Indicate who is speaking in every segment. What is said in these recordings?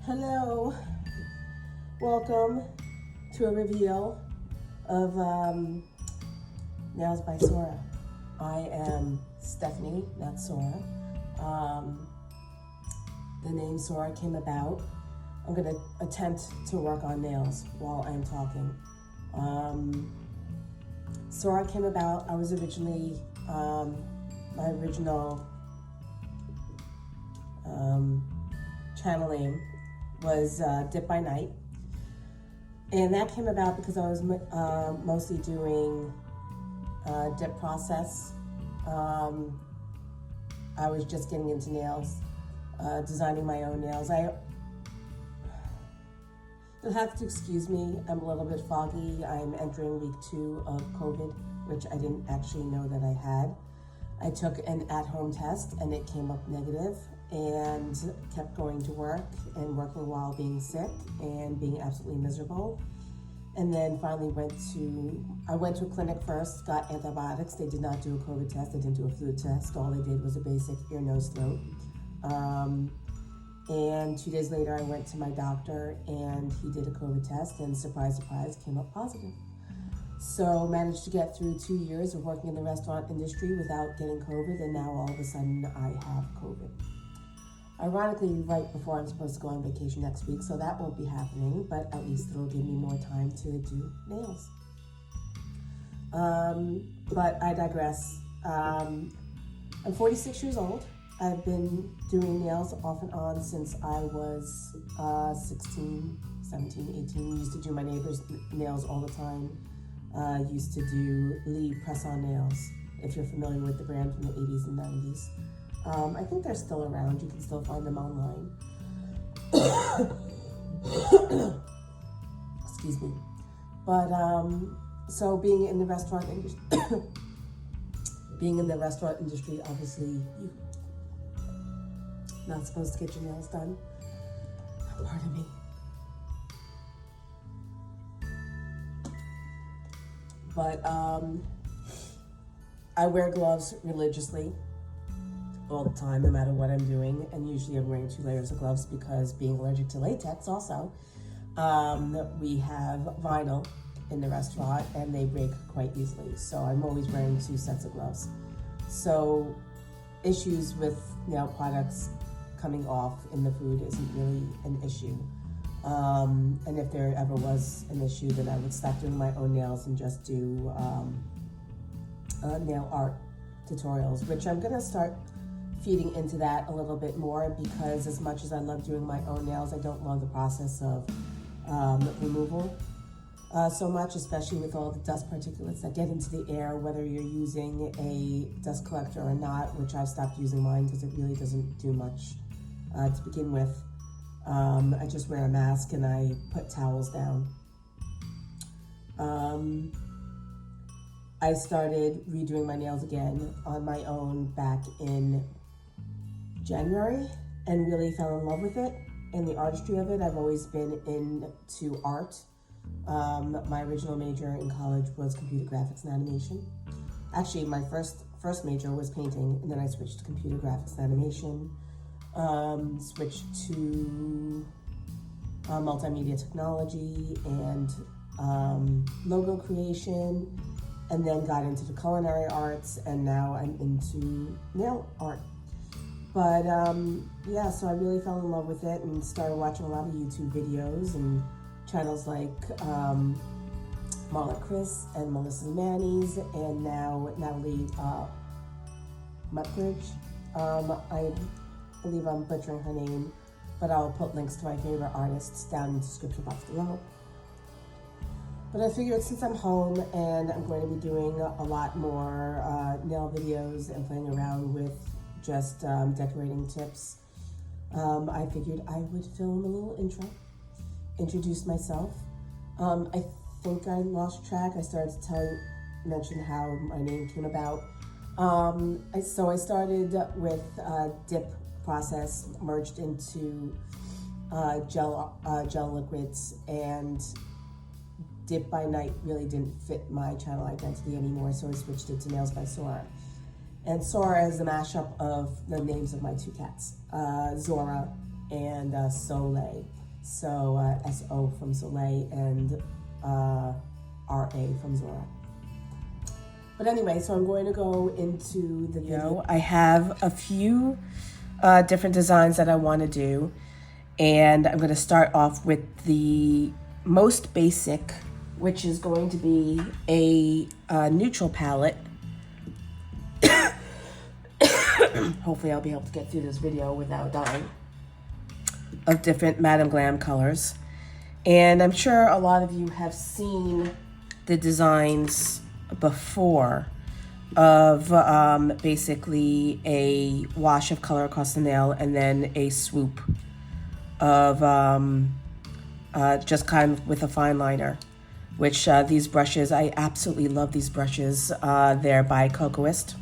Speaker 1: Hello, welcome to a reveal of Nails by Sora. I am Stephanie, not Sora. The name Sora came about. I'm going to attempt to work on nails while I'm talking. Sora came about, I was originally, my original channel name was Dip by Night, and that came about because I was mostly doing dip process. I was just getting into nails, designing my own nails. You'll have to excuse me, I'm a little bit foggy. I'm entering week 2 of COVID, which I didn't actually know that I had. I took an at-home test and it came up negative, and kept going to work and working while being sick and being absolutely miserable. And then finally I went to a clinic first, got antibiotics. They did not do a COVID test, they didn't do a flu test. All they did was a basic ear, nose, throat. And 2 days later I went to my doctor and he did a COVID test, and surprise, surprise, came up positive. So managed to get through 2 years of working in the restaurant industry without getting COVID, and now all of a sudden I have COVID. Ironically, right before I'm supposed to go on vacation next week, so that won't be happening, but at least it'll give me more time to do nails. But I digress. I'm 46 years old. I've been doing nails off and on since I was 16, 17, 18. Used to do my neighbor's nails all the time. Used to do Lee press-on nails, if you're familiar with the brand from the 80s and 90s. I think they're still around. You can still find them online. Excuse me. But so being in the restaurant industry, obviously you're not supposed to get your nails done. Pardon me. But I wear gloves religiously all the time, no matter what I'm doing, and usually I'm wearing 2 layers of gloves because being allergic to latex also, we have vinyl in the restaurant and they break quite easily, so I'm always wearing 2 sets of gloves. So issues with nail products coming off in the food isn't really an issue, and if there ever was an issue, then I would stop doing my own nails and just do nail art tutorials, which I'm gonna start feeding into that a little bit more, because as much as I love doing my own nails, I don't love the process of removal so much, especially with all the dust particulates that get into the air, whether you're using a dust collector or not, which I've stopped using mine because it really doesn't do much to begin with. I just wear a mask and I put towels down. I started redoing my nails again on my own back in January and really fell in love with it and the artistry of it. I've always been into art. My original major in college was computer graphics and animation. Actually, my first major was painting, and then I switched to computer graphics and animation, switched to multimedia technology and logo creation, and then got into the culinary arts, and now I'm into nail art. But yeah, so I really fell in love with it and started watching a lot of YouTube videos and channels like Marla Chris and Melissa Manny's, and now Natalie Mutbridge. I believe I'm butchering her name, but I'll put links to my favorite artists down in the description box below. But I figured since I'm home and I'm going to be doing a lot more nail videos and playing around with just decorating tips, I figured I would film a little intro, introduce myself. I think I lost track. I started to mention how my name came about. So I started with dip process, merged into gel liquids, and Dip by Night really didn't fit my channel identity anymore, so I switched it to Nails by Sora. And Sora is a mashup of the names of my 2 cats, Zora and Soleil. So S-O from Soleil and R-A from Zora. But anyway, so I'm going to go into the video. I have a few different designs that I want to do. And I'm going to start off with the most basic, which is going to be a neutral palette. Hopefully I'll be able to get through this video without dying. Of different Madame Glam colors. And I'm sure a lot of you have seen the designs before of basically a wash of color across the nail and then a swoop of just kind of with a fine liner, which these brushes, I absolutely love these brushes. They're by Cocoist.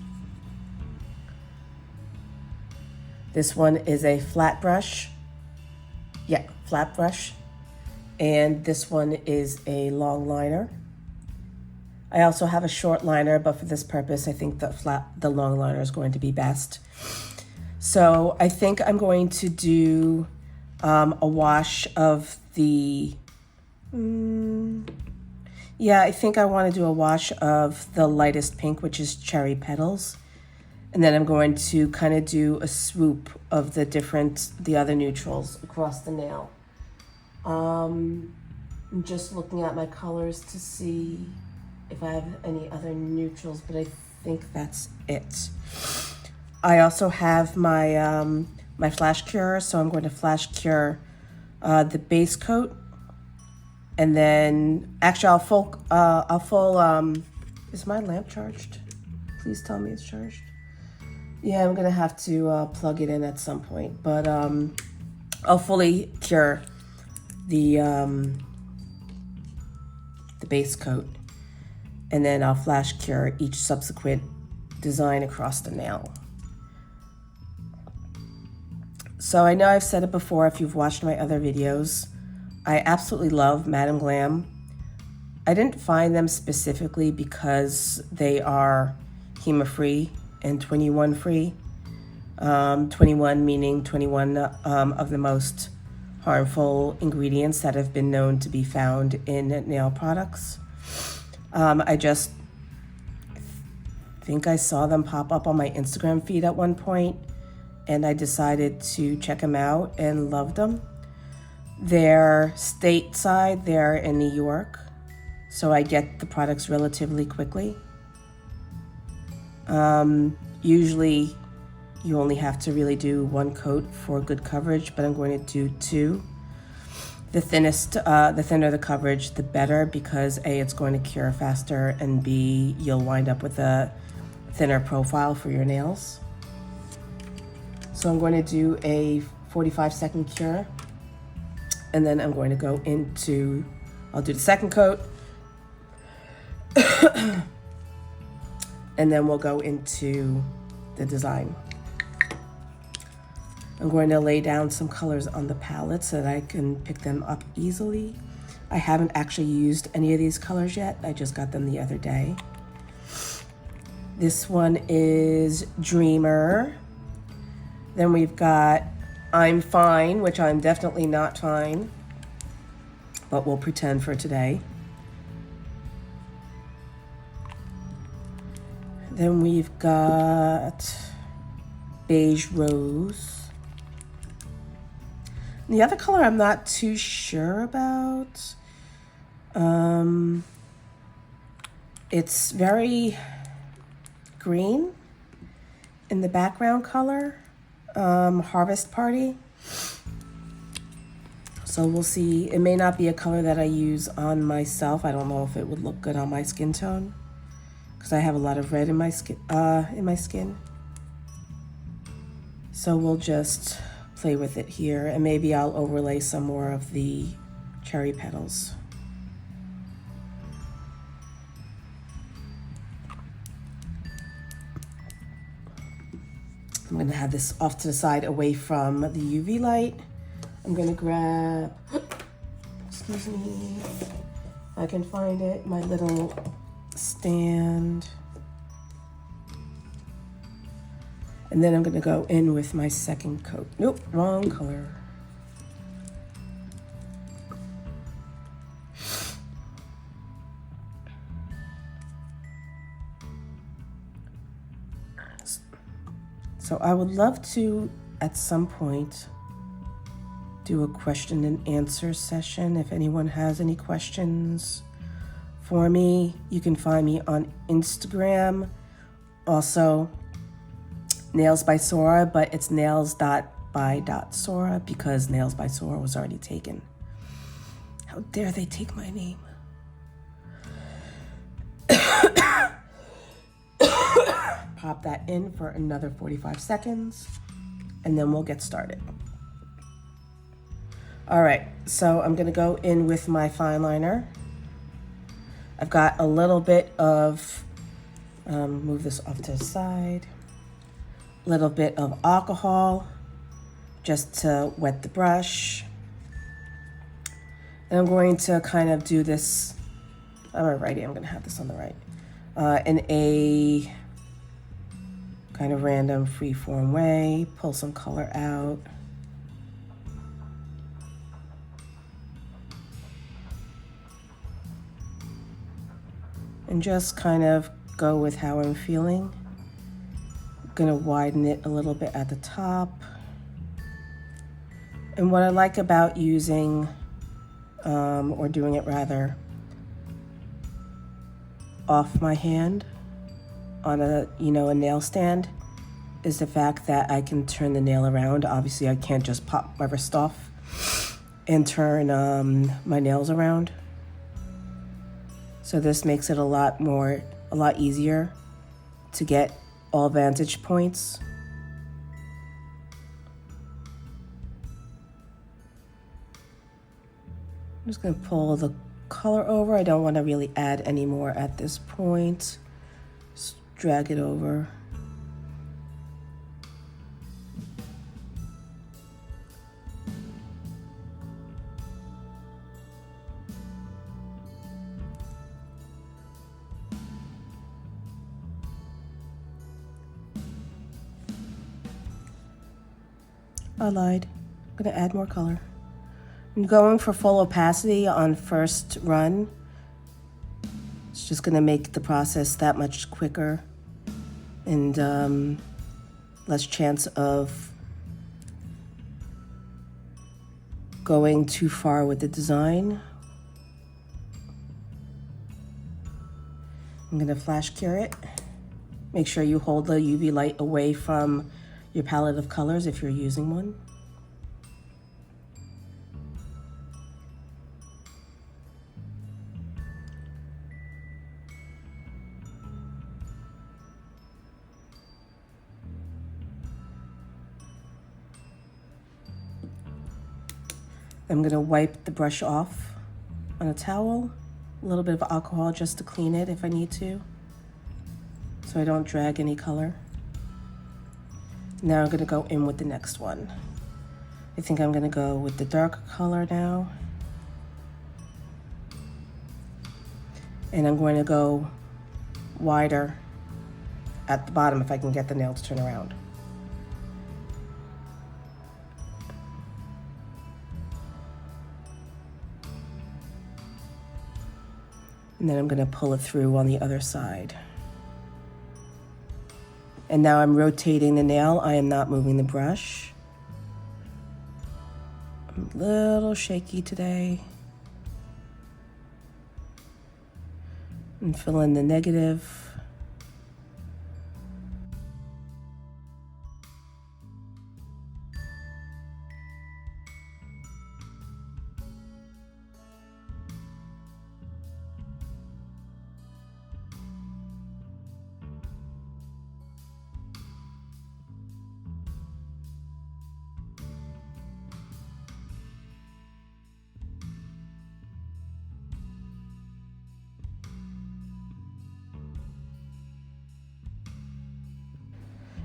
Speaker 1: This one is a flat brush. Yeah, flat brush. And this one is a long liner. I also have a short liner, but for this purpose, I think the long liner is going to be best. So I think I'm going to do a wash of the, yeah, I think I want to do a wash of the lightest pink, which is Cherry Petals. And then I'm going to kind of do a swoop of the other neutrals across the nail. I'm just looking at my colors to see if I have any other neutrals, but I think that's it. I also have my my flash cure, so I'm going to flash cure the base coat, and then actually I'll full. Is my lamp charged? Please tell me it's charged. Yeah, I'm gonna have to plug it in at some point, but I'll fully cure the base coat, and then I'll flash cure each subsequent design across the nail. So I know I've said it before if you've watched my other videos. I absolutely love Madame Glam. I didn't find them specifically because they are HEMA-free and 21 free. 21 meaning 21 of the most harmful ingredients that have been known to be found in nail products. I just think I saw them pop up on my Instagram feed at one point, and I decided to check them out and loved them. They're stateside, they're in New York, so I get the products relatively quickly. Usually you only have to really do one coat for good coverage, but I'm going to do two. The thinner the coverage, the better, because A, it's going to cure faster, and B, you'll wind up with a thinner profile for your nails. So I'm going to do a 45-second cure, and then I'm going to go into, I'll do the second coat, and then we'll go into the design. I'm going to lay down some colors on the palette so that I can pick them up easily. I haven't actually used any of these colors yet. I just got them the other day. This one is Dreamer. Then we've got I'm Fine, which I'm definitely not fine, but we'll pretend for today. Then we've got Beige Rose. The other color I'm not too sure about. It's very green in the background color. Harvest Party. So we'll see. It may not be a color that I use on myself. I don't know if it would look good on my skin tone, because I have a lot of red in my skin. So we'll just play with it here, and maybe I'll overlay some more of the cherry petals. I'm gonna have this off to the side away from the UV light. I'm gonna grab, excuse me, if I can find it, my little stand. And then I'm gonna go in with my second coat. Nope, wrong color. So I would love to, at some point, do a question and answer session. If anyone has any questions for me, you can find me on Instagram. Also, Nails by Sora, but it's nails.by.sora because Nails by Sora was already taken. How dare they take my name? Pop that in for another 45 seconds, and then we'll get started. All right, so I'm gonna go in with my fine liner. I've got a little bit of, move this off to the side, a little bit of alcohol just to wet the brush. And I'm going to kind of do this, I'm a righty, I'm gonna have this on the right, in a kind of random free-form way, pull some color out. And just kind of go with how I'm feeling. I'm gonna widen it a little bit at the top. And what I like about using, or doing it rather, off my hand on a nail stand is the fact that I can turn the nail around. Obviously, I can't just pop my wrist off and turn my nails around. So this makes it a lot easier to get all vantage points. I'm just gonna pull the color over. I don't want to really add any more at this point. Just drag it over. I lied. I'm gonna add more color. I'm going for full opacity on first run. It's just gonna make the process that much quicker and less chance of going too far with the design. I'm gonna flash cure it. Make sure you hold the UV light away from your palette of colors if you're using one. I'm gonna wipe the brush off on a towel, a little bit of alcohol just to clean it if I need to, so I don't drag any color. Now I'm gonna go in with the next one. I think I'm gonna go with the darker color now. And I'm going to go wider at the bottom if I can get the nail to turn around. And then I'm gonna pull it through on the other side. And now I'm rotating the nail. I am not moving the brush. I'm a little shaky today. And fill in the negative.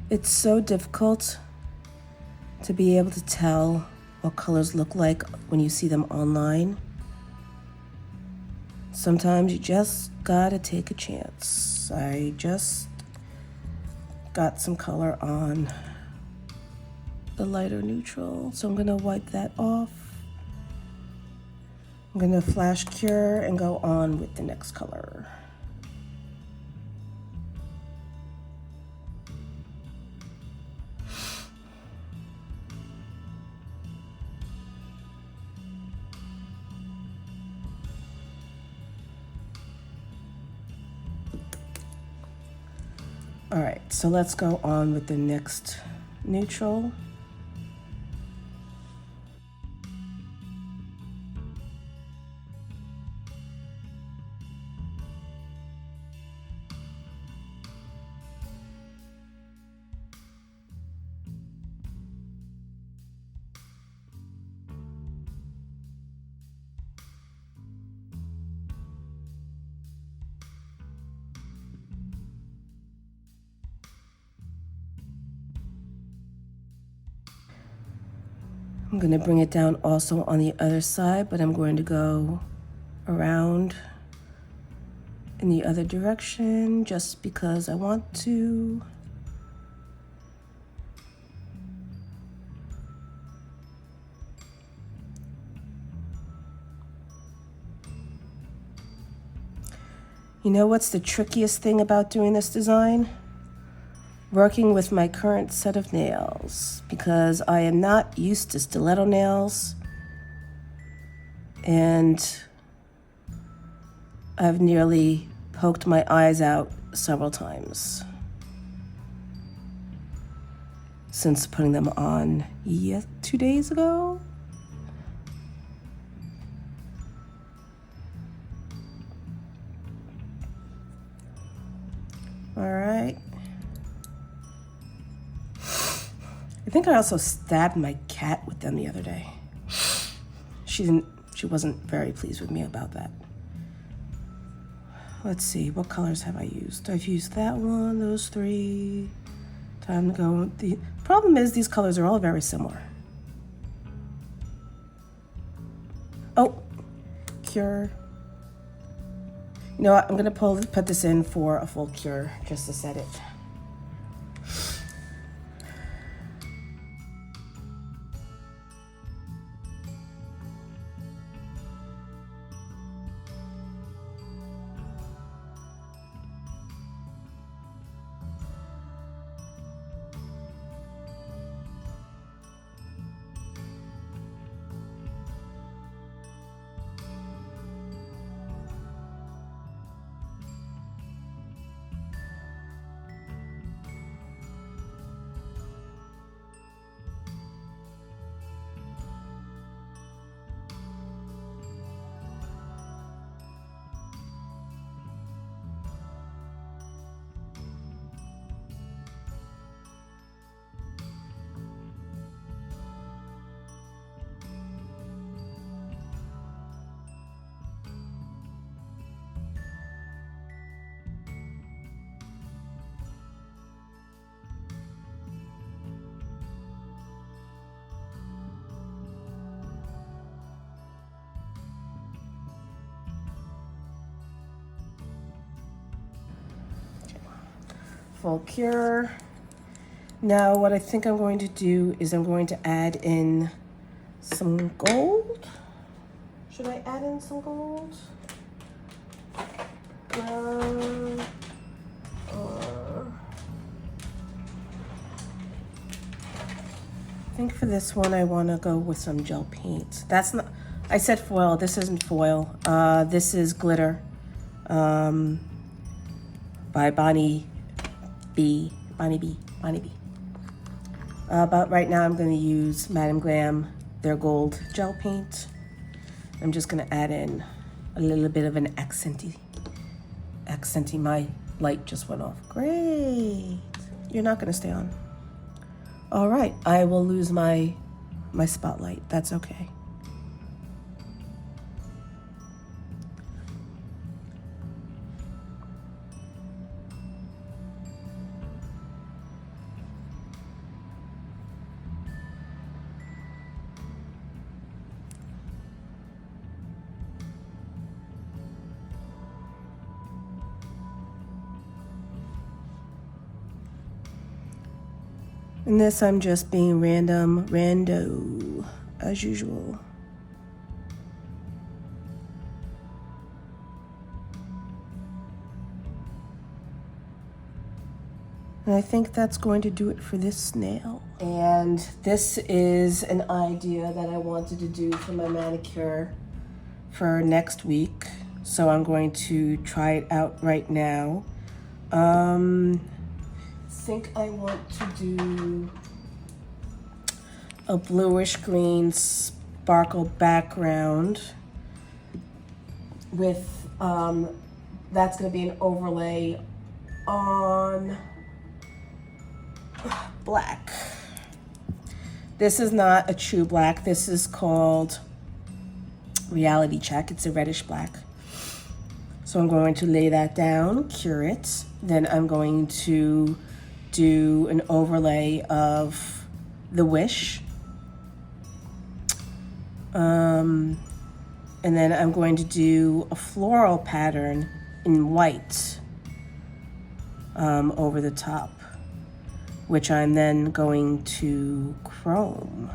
Speaker 1: It's so difficult to be able to tell what colors look like when you see them online. Sometimes you just gotta take a chance. I just got some color on the lighter neutral, so I'm gonna wipe that off. I'm gonna flash cure and go on with the next color. All right, so let's go on with the next neutral. I'm going to bring it down also on the other side, but I'm going to go around in the other direction just because I want to. You know what's the trickiest thing about doing this design? Working with my current set of nails, because I am not used to stiletto nails, and I've nearly poked my eyes out several times since putting them on 2 days ago. All right. I think I also stabbed my cat with them the other day. She wasn't very pleased with me about that. Let's see, what colors have I used? I've used that one, those three. Time to go. The problem is these colors are all very similar. Oh, cure. You know what, I'm gonna put this in for a full cure just to set it. Full cure. Now what I think I'm going to do is I'm going to add in some gold. Should I add in some gold? I think for this one I want to go with some gel paint. That's not, I said foil, this isn't foil. This is glitter by Bonnie B. But right now I'm going to use Madame Glam, their gold gel paint. I'm just going to add in a little bit of an accenty. My light just went off. Great. You're not going to stay on. All right, I will lose my spotlight. That's okay. In this, I'm just being rando, as usual. And I think that's going to do it for this nail. And this is an idea that I wanted to do for my manicure for next week. So I'm going to try it out right now. think I want to do a bluish green sparkle background with, that's going to be an overlay on black. This is not a true black. This is called Reality Check. It's a reddish black. So I'm going to lay that down, cure it. Then I'm going to do an overlay of the Wish. And then I'm going to do a floral pattern in white over the top, which I'm then going to chrome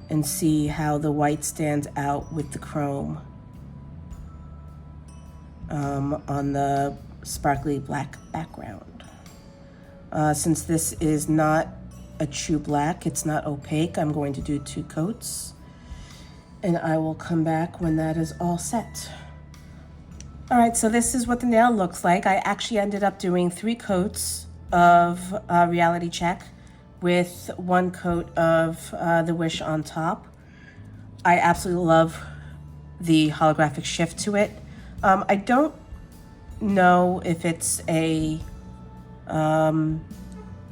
Speaker 1: and see how the white stands out with the chrome on the sparkly black background. Since this is not a true black, it's not opaque, I'm going to do 2 coats, and I will come back when that is all set. All right, so this is what the nail looks like. I actually ended up doing 3 coats of Reality Check with 1 coat of the Wish on top. I absolutely love the holographic shift to it. I don't know if it's a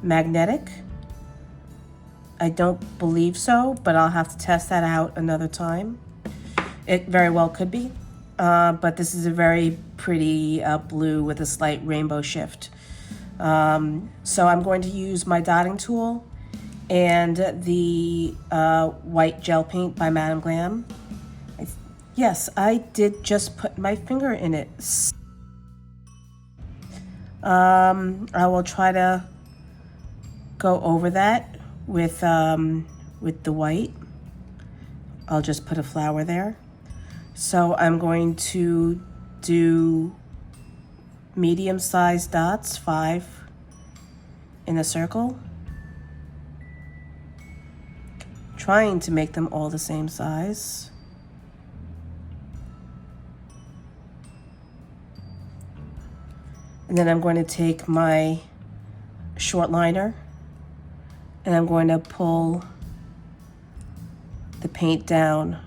Speaker 1: magnetic. I don't believe so, but I'll have to test that out another time. It very well could be, but this is a very pretty blue with a slight rainbow shift. So I'm going to use my dotting tool and the white gel paint by Madame Glam. Yes, I did just put my finger in it. I will try to go over that with the white. I'll just put a flower there. So I'm going to do medium-sized dots, 5 in a circle, trying to make them all the same size. And then I'm going to take my short liner and I'm going to pull the paint down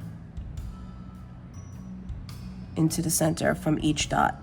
Speaker 1: into the center from each dot.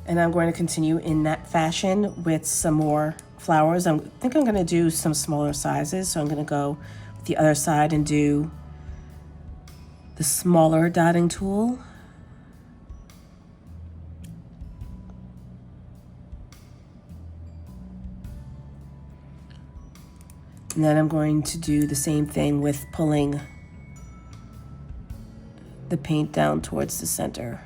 Speaker 1: And I'm going to continue in that fashion with some more flowers. I think I'm going to do some smaller sizes. So I'm going to go with the other side and do the smaller dotting tool. And then I'm going to do the same thing with pulling the paint down towards the center.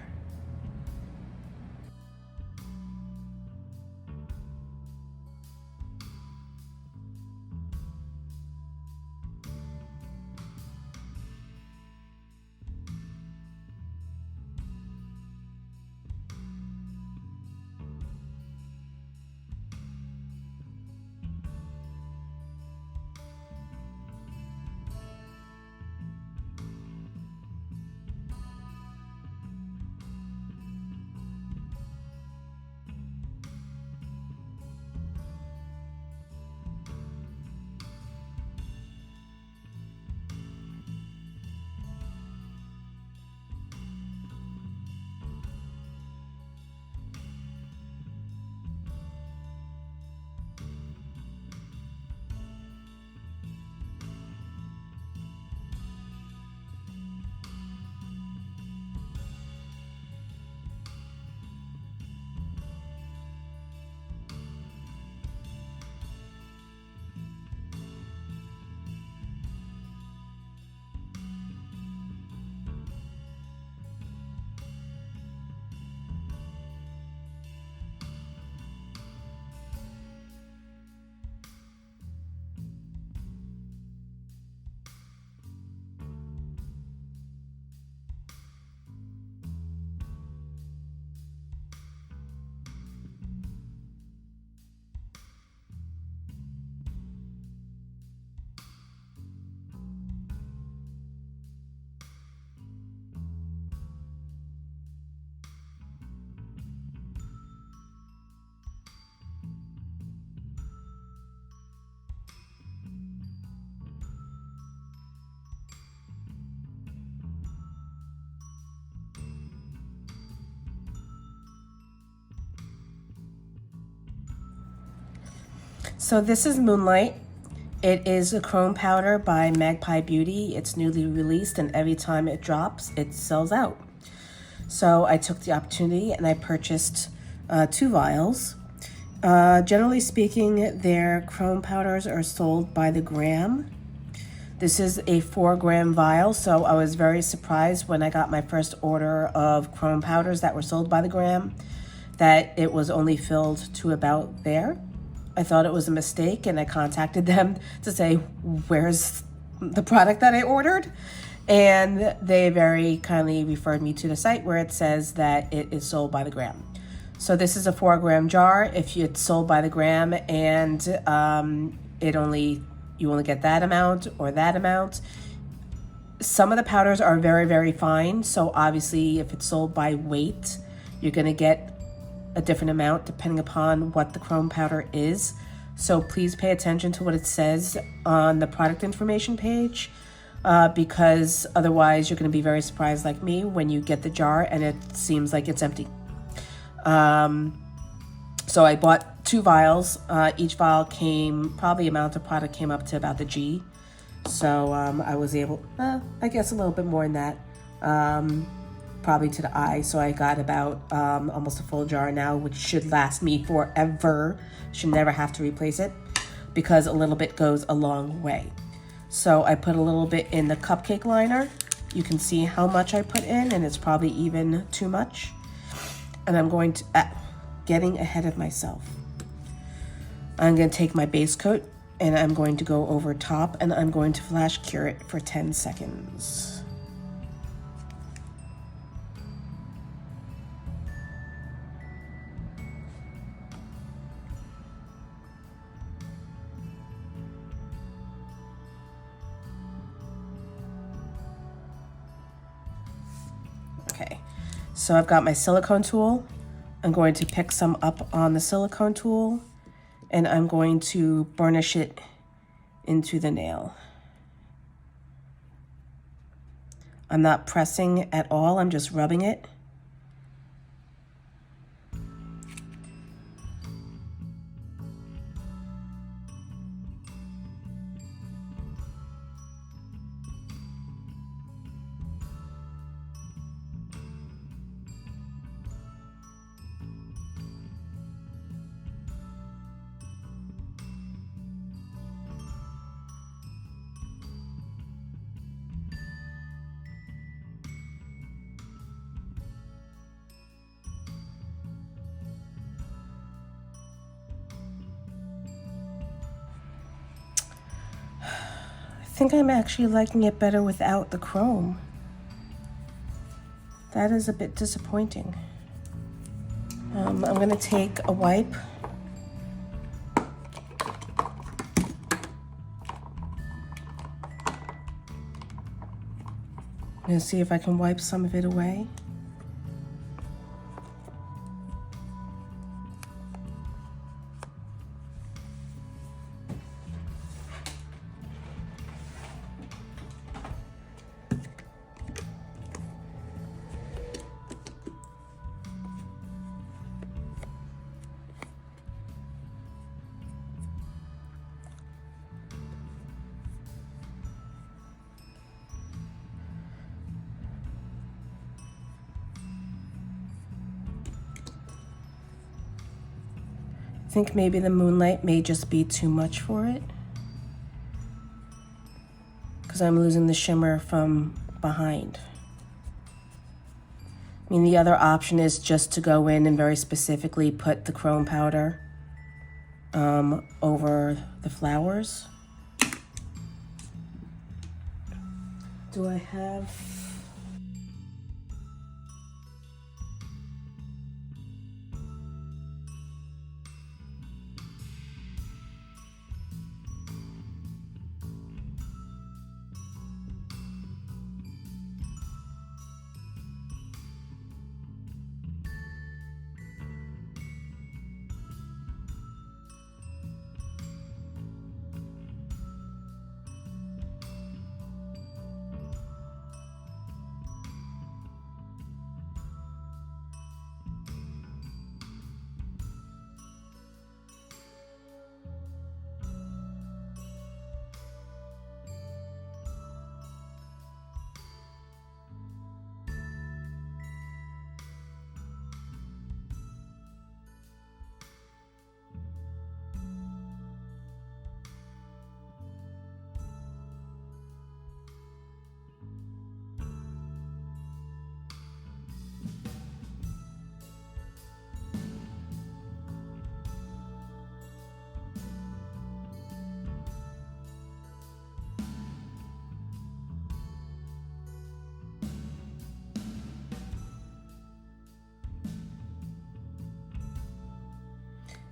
Speaker 1: So this is Moonlight. It is a chrome powder by Magpie Beauty. It's newly released, and every time it drops, it sells out. So I took the opportunity and I purchased 2 vials. Generally speaking, their chrome powders are sold by the gram. This is a 4-gram vial, so I was very surprised when I got my first order of chrome powders that were sold by the gram that it was only filled to about there. I thought it was a mistake, and I contacted them to say, where's the product that I ordered? And they very kindly referred me to the site where it says that it is sold by the gram. So this is a 4-gram jar. If it's sold by the gram and you only get that amount or that amount. Some of the powders are very, very fine. So obviously if it's sold by weight, you're gonna get a different amount depending upon what the chrome powder is. So please pay attention to what it says on the product information page, because otherwise you're gonna be very surprised like me when you get the jar and it seems like it's empty. So I bought 2 vials. Each vial probably amount of product came up to about the G. So I was able, I guess a little bit more than that, probably to the I. So I got about almost a full jar now, which should last me forever. Should never have to replace it because a little bit goes a long way. So I put a little bit in the cupcake liner. You can see how much I put in, and it's probably even too much. And I'm going to, getting ahead of myself. I'm going to take my base coat and I'm going to go over top and I'm going to flash cure it for 10 seconds. Okay, so I've got my silicone tool. I'm going to pick some up on the silicone tool and I'm going to burnish it into the nail. I'm not pressing at all, I'm just rubbing it. I think I'm actually liking it better without the chrome. That is a bit disappointing. I'm gonna take a wipe. I'm gonna see if I can wipe some of it away. I think maybe the Moonlight may just be too much for it because I'm losing the shimmer from behind. I mean, the other option is just to go in and very specifically put the chrome powder over the flowers. Do I have...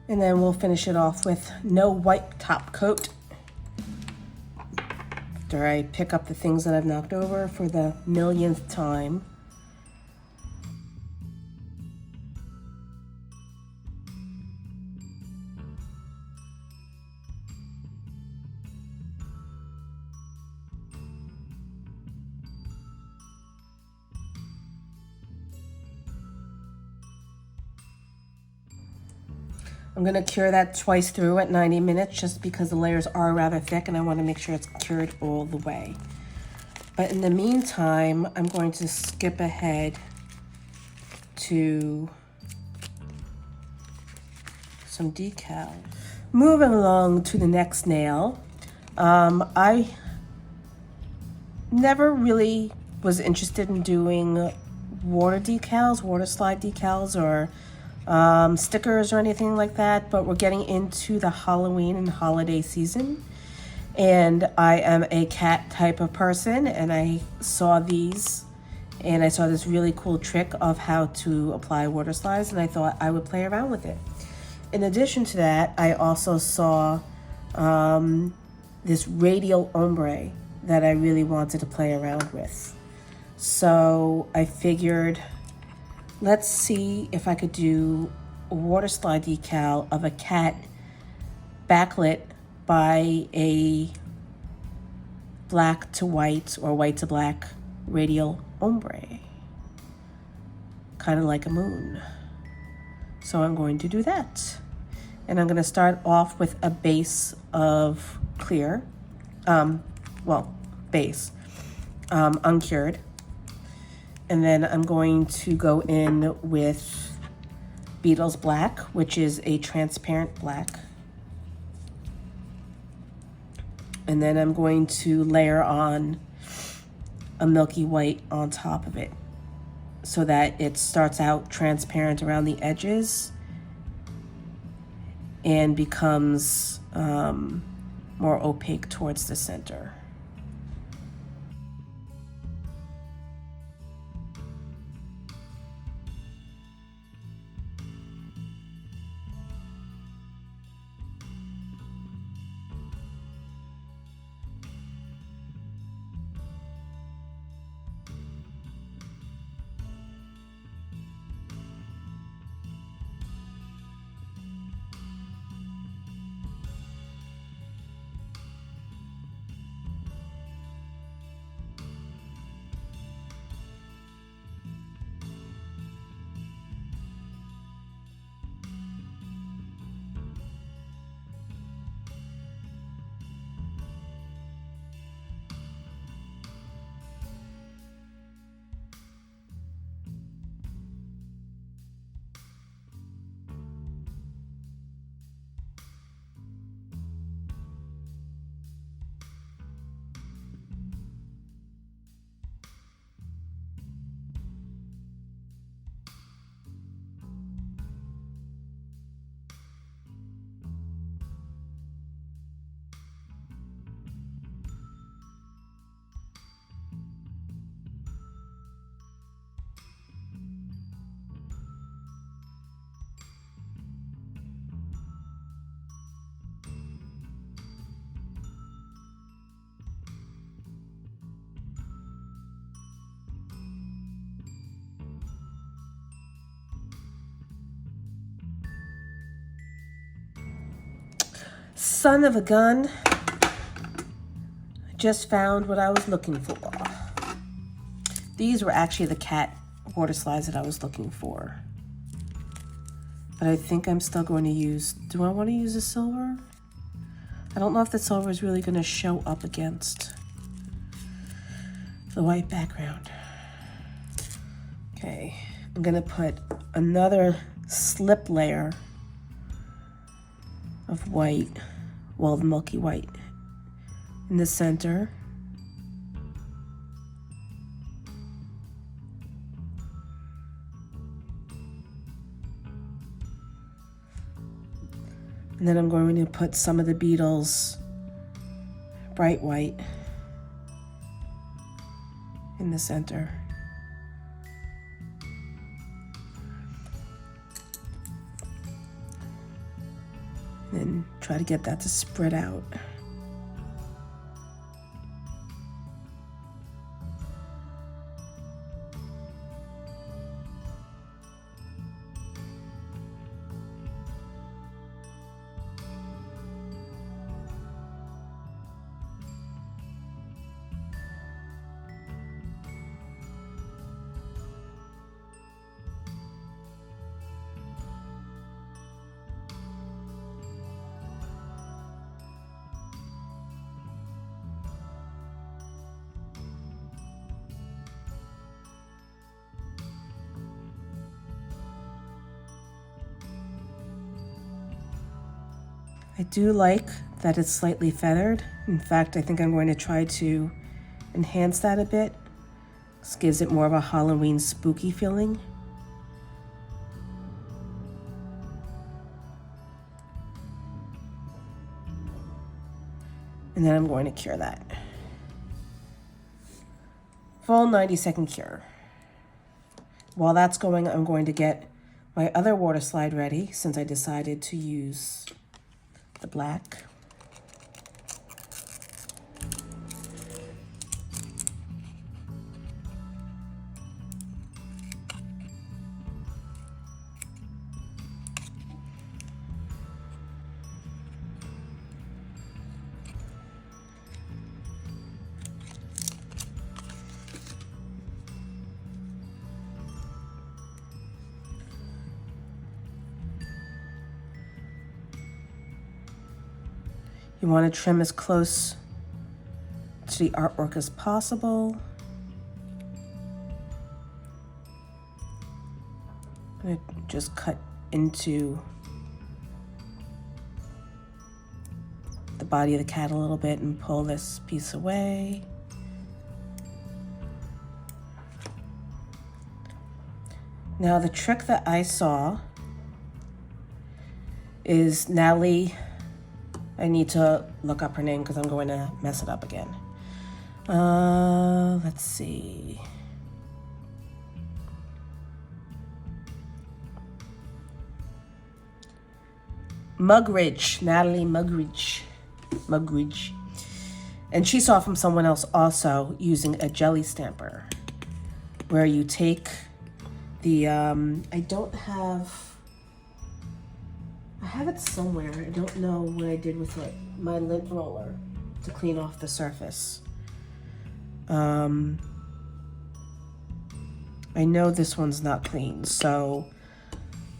Speaker 1: And then we'll finish it off with no white top coat. After I pick up the things that I've knocked over for the millionth time. I'm gonna cure that twice through at 90 minutes just because the layers are rather thick and I wanna make sure it's cured all the way. But in the meantime, I'm going to skip ahead to some decal. Moving along to the next nail. I never really was interested in doing water decals, water slide decals, or stickers or anything like that, but we're getting into the Halloween and holiday season, and I am a cat type of person, and I saw these and I saw this really cool trick of how to apply water slides, and I thought I would play around with it. In addition to that, I also saw this radial ombre that I really wanted to play around with, so I figured, let's see if I could do a water slide decal of a cat backlit by a black to white or white to black radial ombre, kind of like a moon. So I'm going to do that. And I'm going to start off with a base of clear, base, uncured. And then I'm going to go in with Beetle's Black, which is a transparent black. And then I'm going to layer on a milky white on top of it so that it starts out transparent around the edges and becomes more opaque towards the center. Son of a gun, I just found what I was looking for. These were actually the cat water slides that I was looking for. But I think I'm still going to use, do I want to use the silver? I don't know if the silver is really going to show up against the white background. Okay, I'm going to put another slip layer of white, well, the milky white in the center. And then I'm going to put some of the Beetles bright white in the center. And try to get that to spread out. I do like that it's slightly feathered. In fact, I think I'm going to try to enhance that a bit. This gives it more of a Halloween spooky feeling. And then I'm going to cure that. Full 90-second cure. While that's going, I'm going to get my other water slide ready since I decided to use the black. You want to trim as close to the artwork as possible. I'm going to just cut into the body of the cat a little bit and pull this piece away. Now the trick that I saw is Natalie, I need to look up her name because I'm going to mess it up again. Let's see. Mugridge, Natalie Mugridge. And she saw from someone else also using a jelly stamper where you take the, I have it somewhere. I don't know what I did with it. My lint roller to clean off the surface. I know this one's not clean, so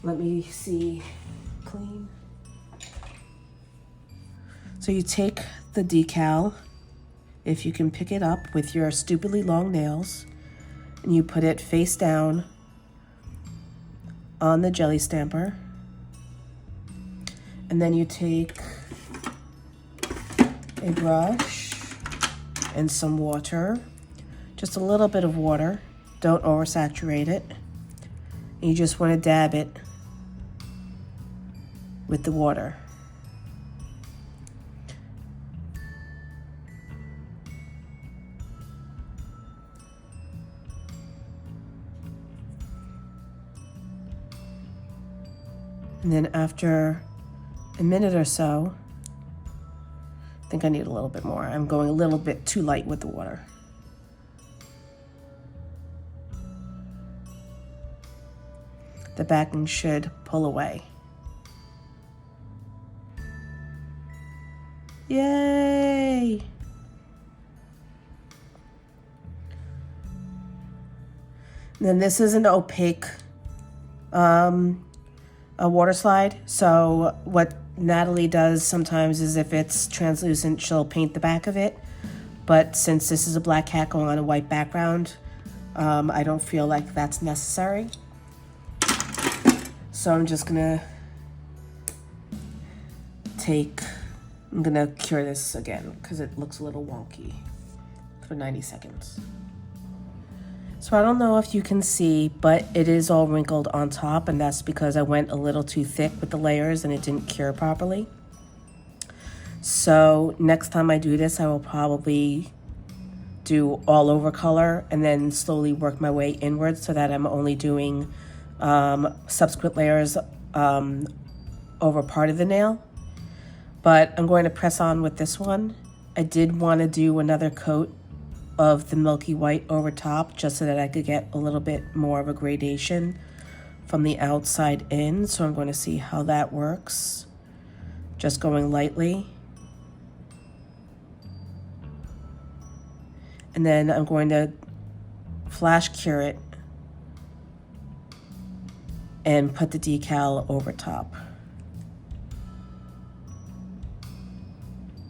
Speaker 1: let me see. Clean. So you take the decal, if you can pick it up with your stupidly long nails, and you put it face down on the jelly stamper. And then you take a brush and some water, just a little bit of water. Don't oversaturate it. And you just want to dab it with the water. And then after a minute or so, I think I need a little bit more. I'm going a little bit too light with the water. The backing should pull away. Yay! And then this is an opaque a water slide. So what Natalie does sometimes is if it's translucent, she'll paint the back of it. But since this is a black cat going on a white background, I don't feel like that's necessary. So I'm just gonna I'm gonna cure this again because it looks a little wonky for 90 seconds. So I don't know if you can see, but it is all wrinkled on top, and that's because I went a little too thick with the layers and it didn't cure properly. So next time I do this, I will probably do all over color and then slowly work my way inwards so that I'm only doing subsequent layers over part of the nail. but I'm going to press on with this one. I did want to do another coat of the milky white over top just so that I could get a little bit more of a gradation from the outside in. So I'm going to see how that works. Just going lightly. And then I'm going to flash cure it and put the decal over top.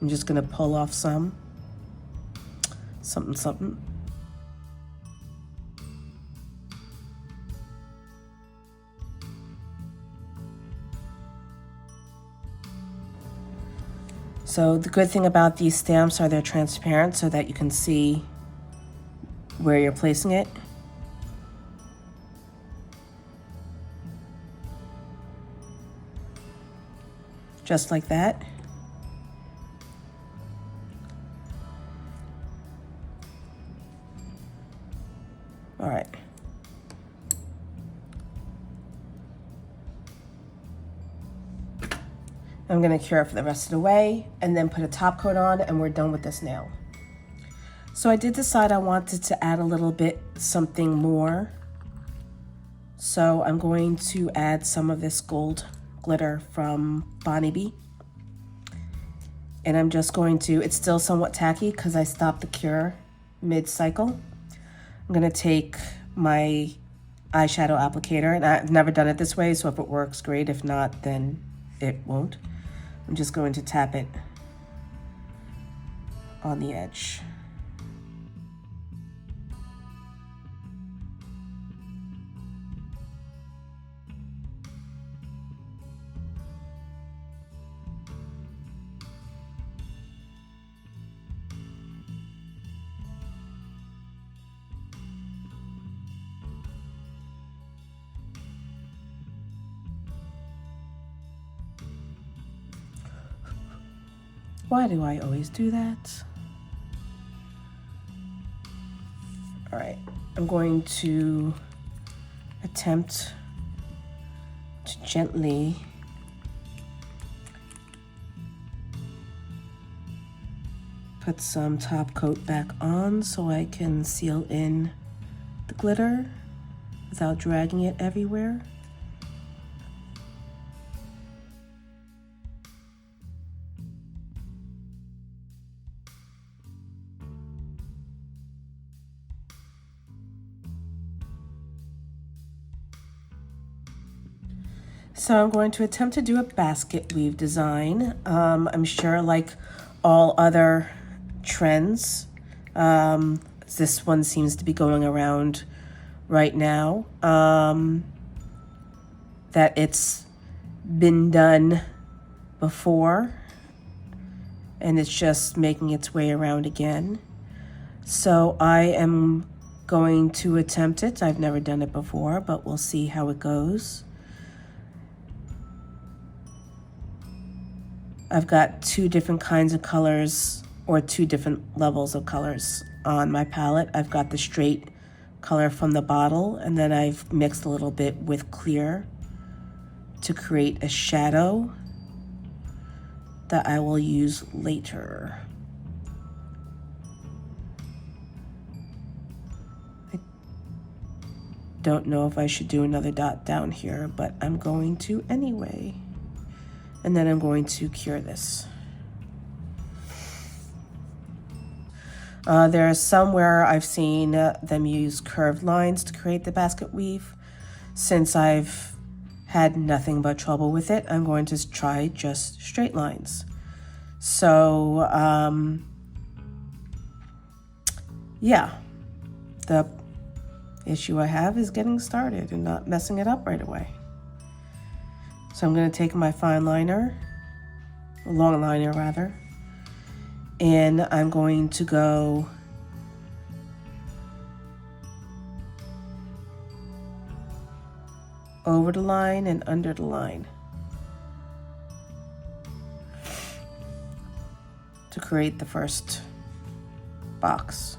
Speaker 1: I'm just going to pull off something. So the good thing about these stamps are they're transparent so that you can see where you're placing it. Just like that. All right. I'm going to cure it for the rest of the way and then put a top coat on, and we're done with this nail. So I did decide I wanted to add a little bit something more. So I'm going to add some of this gold glitter from Bonnie B. And I'm just going to, it's still somewhat tacky because I stopped the cure mid-cycle. I'm going to take my eyeshadow applicator, and I've never done it this way, so if it works, great. If not, then it won't. I'm just going to tap it on the edge. Why do I always do that? All right, I'm going to attempt to gently put some top coat back on so I can seal in the glitter without dragging it everywhere. So I'm going to attempt to do a basket weave design. I'm sure, like all other trends, this one seems to be going around right now, that it's been done before and it's just making its way around again. So I am going to attempt it. I've never done it before, but we'll see how it goes. I've got two different kinds of colors, or two different levels of colors on my palette. I've got the straight color from the bottle, and then I've mixed a little bit with clear to create a shadow that I will use later. I don't know if I should do another dot down here, but I'm going to anyway. And then I'm going to cure this. There are some where I've seen them use curved lines to create the basket weave. Since I've had nothing but trouble with it, I'm going to try just straight lines. So, yeah, the issue I have is getting started and not messing it up right away. So I'm going to take my fine liner, long liner rather, and I'm going to go over the line and under the line to create the first box.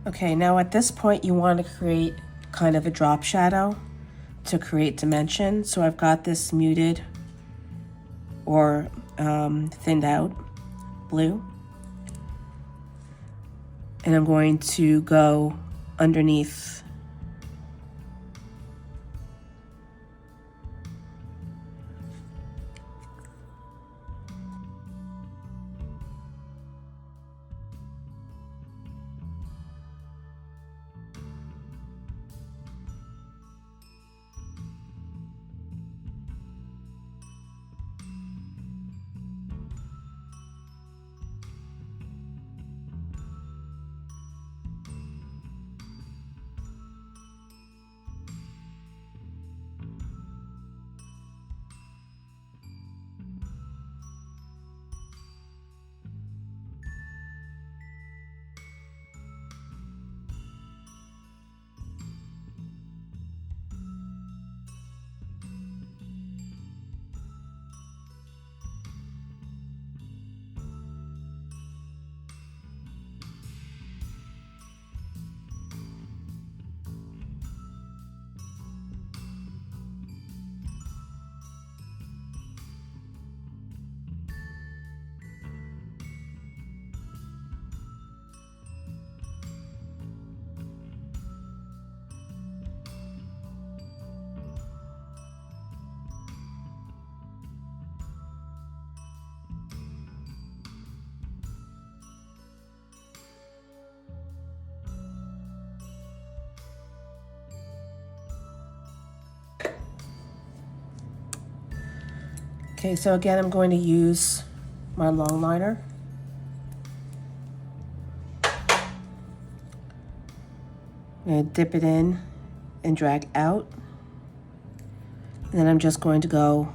Speaker 1: Okay, now at this point you want to create kind of a drop shadow to create dimension. So I've got this muted or thinned out blue. And I'm going to go underneath Okay, so again, I'm going to use my long liner. I'm going to dip it in and drag out. And then I'm just going to go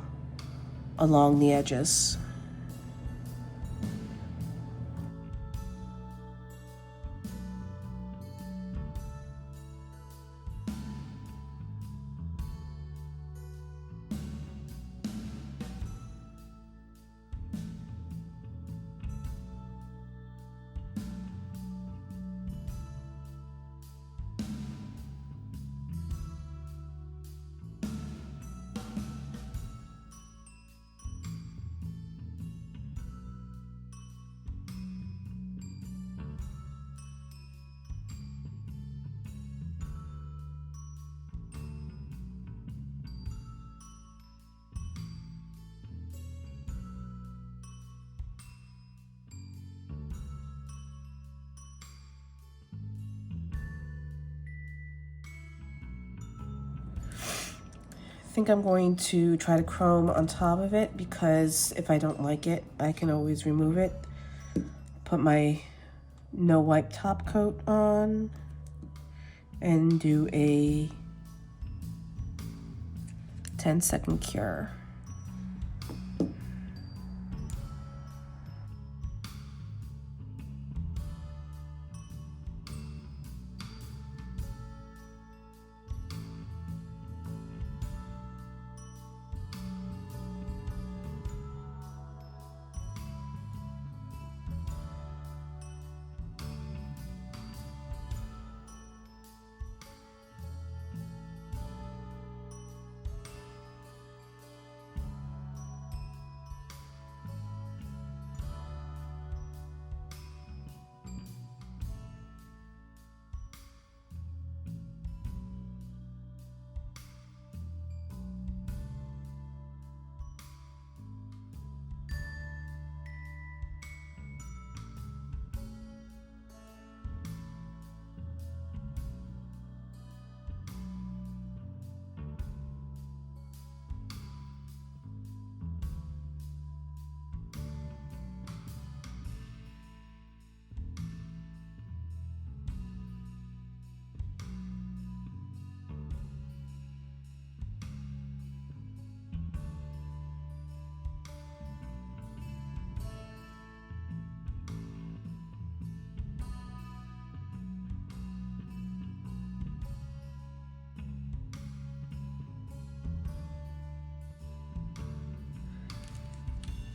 Speaker 1: along the edges. I think I'm going to try to chrome on top of it because if I don't like it, I can always remove it. Put my no wipe top coat on and do a 10-second cure.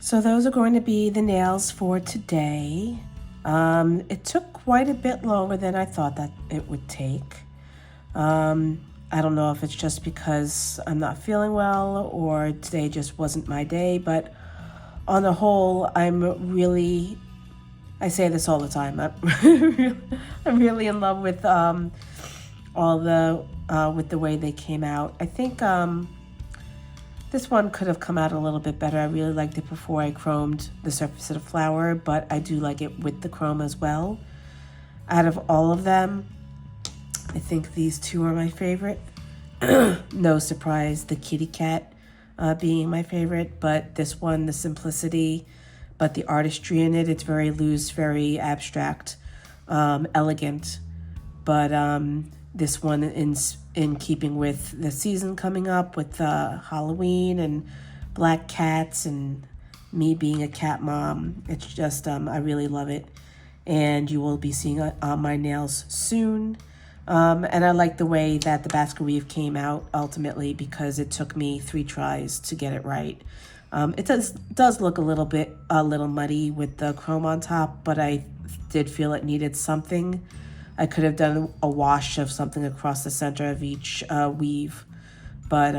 Speaker 1: So those are going to be the nails for today. It took quite a bit longer than I thought that it would take. I don't know if it's just because I'm not feeling well or today just wasn't my day, but on the whole, I say this all the time, I'm really in love with with the way they came out. I think this one could have come out a little bit better. I really liked it before I chromed the surface of the flower, but I do like it with the chrome as well. Out of all of them, I think these two are my favorite. No surprise, the kitty cat being my favorite, but this one, the simplicity, but the artistry in it, it's very loose, very abstract, elegant. But this one in keeping with the season coming up with Halloween and black cats and me being a cat mom. It's just, I really love it. And you will be seeing it on my nails soon. And I like the way that the basket weave came out ultimately because it took me 3 tries to get it right. It does look a little muddy with the chrome on top, but I did feel it needed something. I could have done a wash of something across the center of each weave, but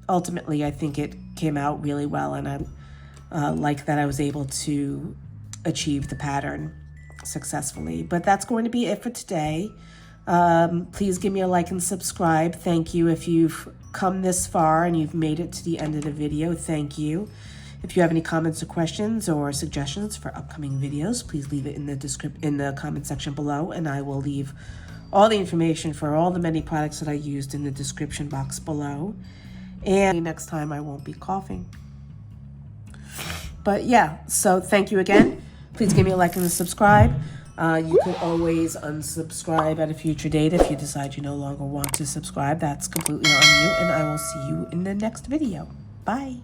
Speaker 1: ultimately I think it came out really well, and I like that I was able to achieve the pattern successfully. But that's going to be it for today. Please give me a like and subscribe. Thank you if you've come this far and you've made it to the end of the video. Thank you. If you have any comments or questions or suggestions for upcoming videos, please leave it in the comment section below, and I will leave all the information for all the many products that I used in the description box below. And next time I won't be coughing. But yeah, so thank you again. Please give me a like and a subscribe. You can always unsubscribe at a future date if you decide you no longer want to subscribe. That's completely on you, and I will see you in the next video. Bye.